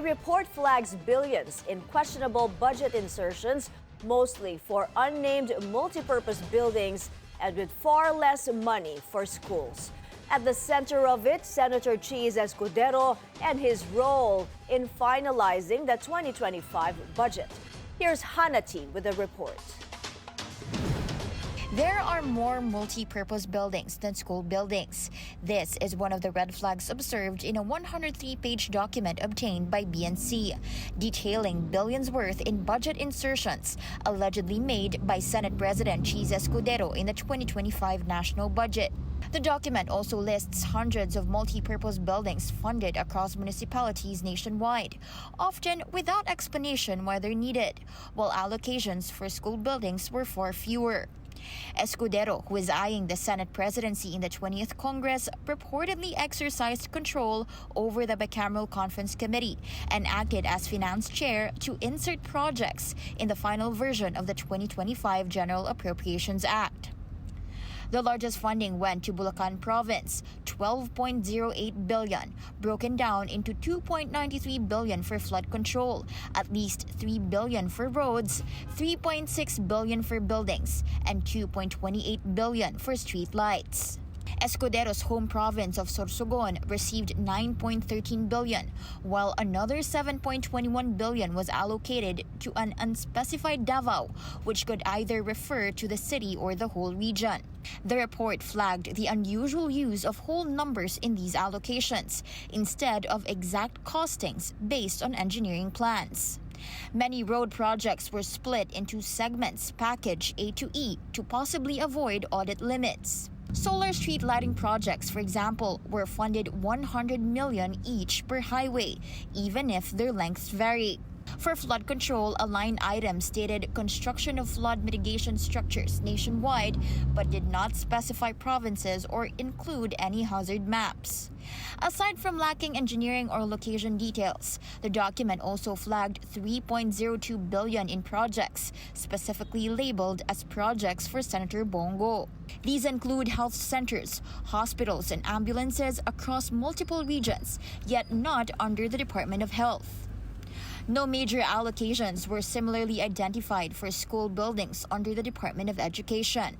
A report flags billions in questionable budget insertions, mostly for unnamed multipurpose buildings and with far less money for schools. At the center of it, Senator Chiz Escudero and his role in finalizing the 2025 budget. Here's Hanati with the report. There are more multi-purpose buildings than school buildings. This is one of the red flags observed in a 103-page document obtained by BNC, detailing billions worth in budget insertions allegedly made by Senate President Chiz Escudero in the 2025 national budget. The document also lists hundreds of multi-purpose buildings funded across municipalities nationwide, often without explanation why they're needed, while allocations for school buildings were far fewer. Escudero, who is eyeing the Senate presidency in the 20th Congress, reportedly exercised control over the bicameral conference committee and acted as finance chair to insert projects in the final version of the 2025 General Appropriations Act. The largest funding went to Bulacan Province, 12.08 billion, broken down into 2.93 billion for flood control, at least 3 billion for roads, 3.6 billion for buildings, and 2.28 billion for street lights. Escudero's home province of Sorsogon received 9.13 billion, while another 7.21 billion was allocated to an unspecified Davao, which could either refer to the city or the whole region. The report flagged the unusual use of whole numbers in these allocations, instead of exact costings based on engineering plans. Many road projects were split into segments, package A to E, to possibly avoid audit limits. Solar street lighting projects, for example, were funded 100 million each per highway, even if their lengths vary. For flood control, a line item stated construction of flood mitigation structures nationwide, but did not specify provinces or include any hazard maps. Aside from lacking engineering or location details, the document also flagged 3.02 billion in projects, specifically labeled as projects for Senator Bongo. These include health centers, hospitals, and ambulances across multiple regions, yet not under the Department of Health. No major allocations were similarly identified for school buildings under the Department of Education.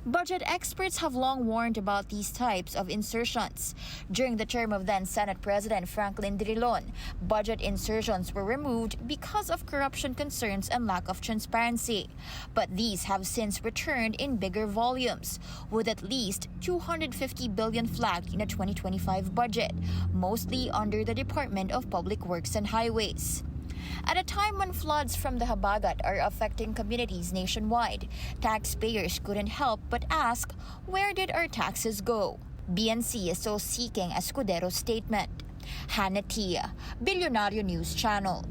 Budget experts have long warned about these types of insertions. During the term of then Senate President Franklin Drilon, budget insertions were removed because of corruption concerns and lack of transparency. But these have since returned in bigger volumes, with at least 250 billion flagged in the 2025 budget, mostly under the Department of Public Works and Highways. At a time when floods from the Habagat are affecting communities nationwide, taxpayers couldn't help but ask, where did our taxes go? BNC is still seeking Escudero's statement. Hannah Tia, Billionario News Channel.